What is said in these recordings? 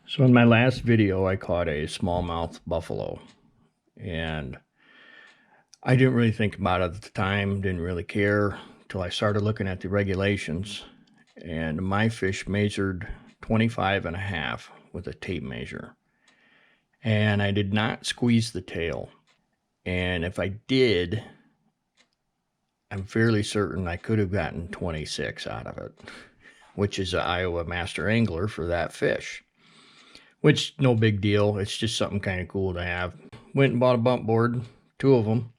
So in my last video, I caught a smallmouth buffalo, and I didn't really think about it at the time, didn't really care until I started looking at the regulations, and my fish measured 25 and a half with a tape measure. And I did not squeeze the tail. And if I did, I'm fairly certain I could have gotten 26 out of it, which is an Iowa Master Angler for that fish. Which, no big deal. It's just something kind of cool to have. Went and bought a bump board, two of them.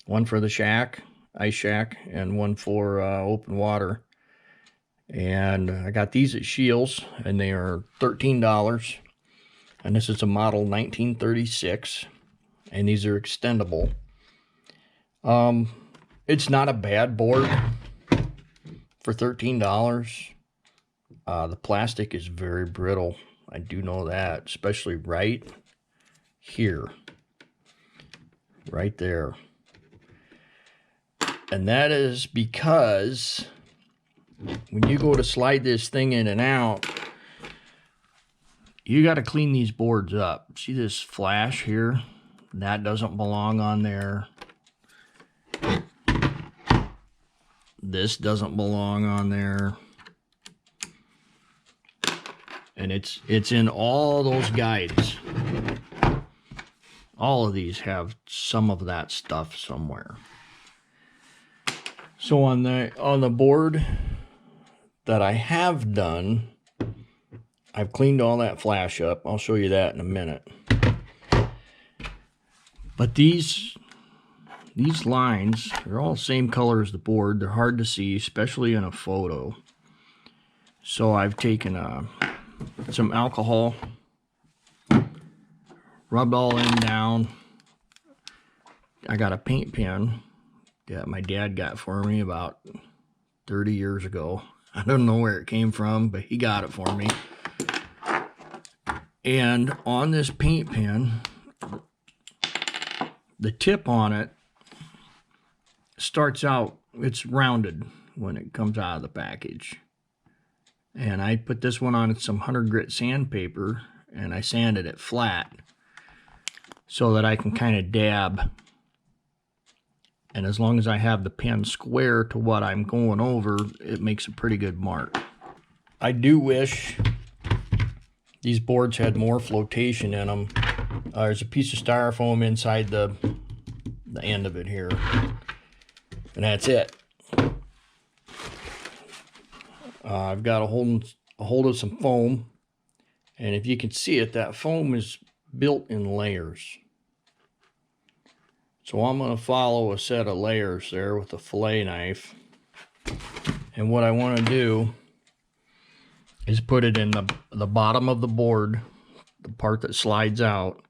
One for the shack, ice shack, and one for open water. And I got these at Shields, and they are $13. And this is a model 1936, and these are extendable. It's not a bad board for $13. The plastic is very brittle. I do know that, especially right here, right there. And that is because when you go to slide this thing in and out, you got to clean these boards up. See this flash here? That doesn't belong on there. This doesn't belong on there. And it's in all those guides. All of these have some of that stuff somewhere. So on the board that I have done, I've cleaned all that flash up. I'll show you that in a minute. But these lines, they're all the same color as the board. They're hard to see, especially in a photo. So I've taken some alcohol, rubbed all in down. I got a paint pen that my dad got for me about 30 years ago. I don't know where it came from, but he got it for me. And on this paint pen, the tip on it starts out, it's rounded when it comes out of the package. And I put this one on some 100 grit sandpaper, and I sanded it flat so that I can kind of dab. And as long as I have the pen square to what I'm going over, it makes a pretty good mark. I do wish these boards had more flotation in them. There's a piece of styrofoam inside the end of it here. And that's it. I've got a hold of some foam, and if you can see it, that foam is built in layers. So I'm going to follow a set of layers there with a fillet knife, and what I want to do is put it in the bottom of the board, the part that slides out,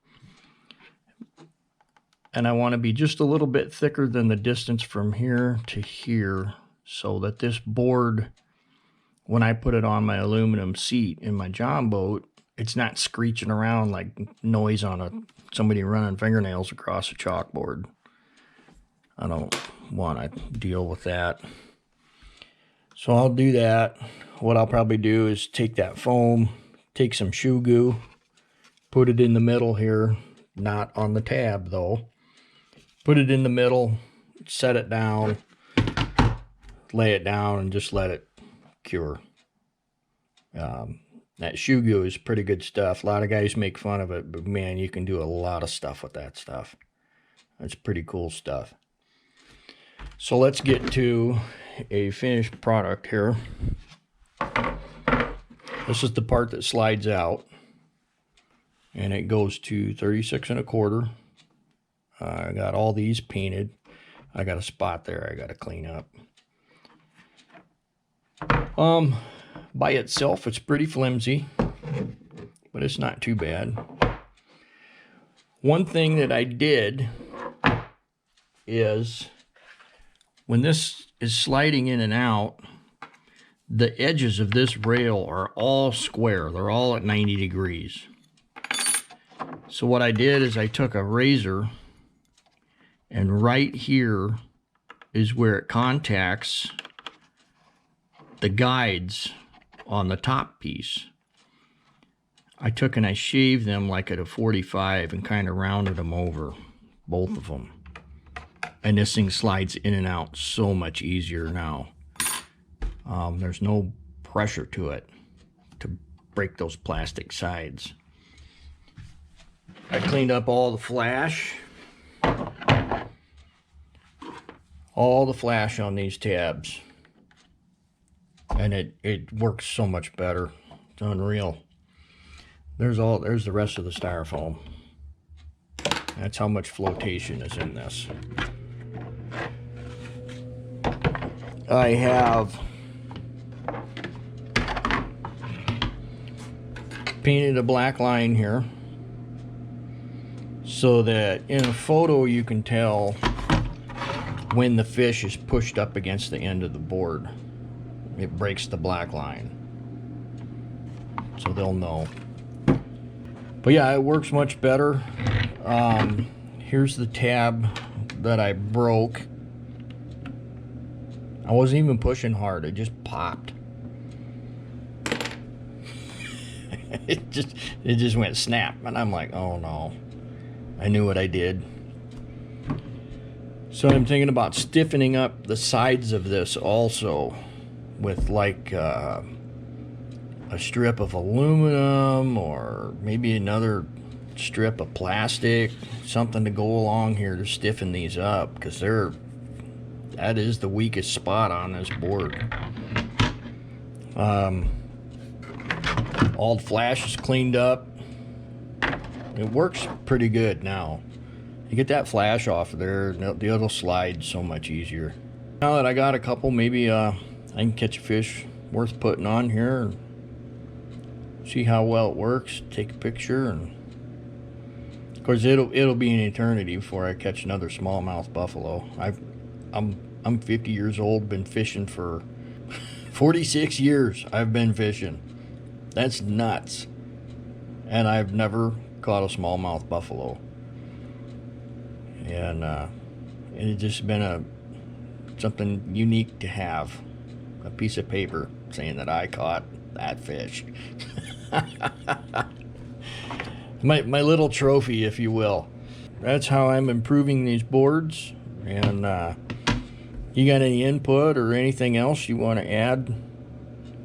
and I want to be just a little bit thicker than the distance from here to here, so that this board, when I put it on my aluminum seat in my john boat, it's not screeching around like noise on somebody running fingernails across a chalkboard. I don't want to deal with that. So I'll do that. What I'll probably do is take that foam, take some shoe goo, put it in the middle here, not on the tab though. Put it in the middle, set it down, lay it down, and just let it cure. That shoe goo is pretty good stuff. A lot of guys make fun of it, but man, you can do a lot of stuff with that stuff. That's pretty cool stuff. So let's get to a finished product here. This is the part that slides out, and it goes to 36 1/4. I got all these painted. I got a spot there I got to clean up. By itself, it's pretty flimsy, but it's not too bad. One thing that I did is, when this is sliding in and out, the edges of this rail are all square. They're all at 90 degrees. So what I did is I took a razor, and right here is where it contacts the guides on the top piece. I took and I shaved them like at a 45 and kind of rounded them over, both of them. And this thing slides in and out so much easier now. There's no pressure to it to break those plastic sides. I cleaned up all the flash. All the flash on these tabs. And it works so much better. It's unreal. There's the rest of the styrofoam. That's how much flotation is in this. I have painted a black line here so that in a photo you can tell when the fish is pushed up against the end of the board. It breaks the black line, so they'll know. But yeah, it works much better. Here's the tab that I broke. I wasn't even pushing hard, it just popped. it just went snap, and I'm like, oh no. I knew what I did. So I'm thinking about stiffening up the sides of this also with like a strip of aluminum, or maybe another strip of plastic, something to go along here to stiffen these up, because that is the weakest spot on this board. All the flash is cleaned up. It works pretty good now. You get that flash off of there, the other slide so much easier. Now that I got a couple, maybe I can catch a fish worth putting on here and see how well it works, take a picture, and of course it'll be an eternity before I catch another smallmouth buffalo. I'm 50 years old, been fishing for 46 years. I've been fishing. That's nuts. And I've never caught a smallmouth buffalo. And it's just been something unique to have. A piece of paper saying that I caught that fish. my little trophy, if you will. That's how I'm improving these boards. And you got any input or anything else you want to add,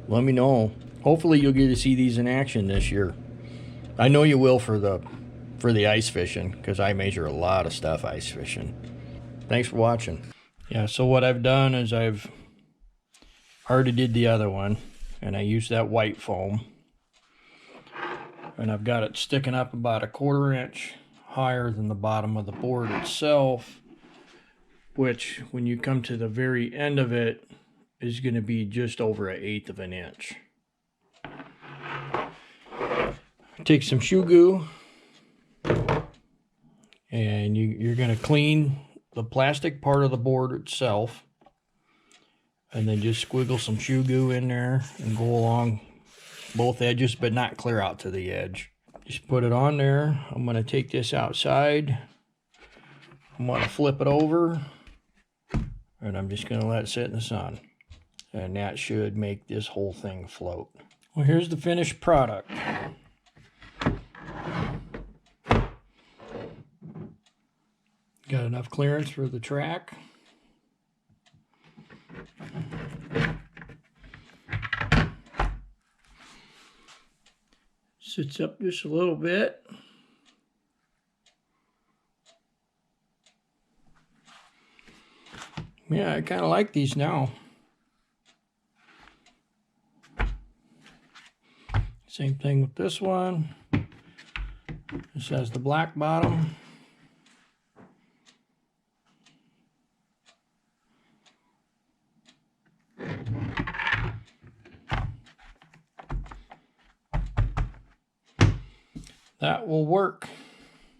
let me know. Hopefully you'll get to see these in action this year. I know you will for the ice fishing, because I measure a lot of stuff ice fishing. Thanks for watching. Yeah, so what I've done is I've already did the other one, and I used that white foam, and I've got it sticking up about a 1/4 inch higher than the bottom of the board itself, which when you come to the very end of it is going to be just over 1/8 of an inch. Take some shoe goo, and you're going to clean the plastic part of the board itself, and then just squiggle some shoe goo in there and go along both edges, but not clear out to the edge. Just put it on there. I'm going to take this outside. I'm going to flip it over, and I'm just going to let it sit in the sun. And that should make this whole thing float. Well, here's the finished product. Got enough clearance for the track. Sits up just a little bit. Yeah, I kind of like these now. Same thing with this one. This has the black bottom. That will work.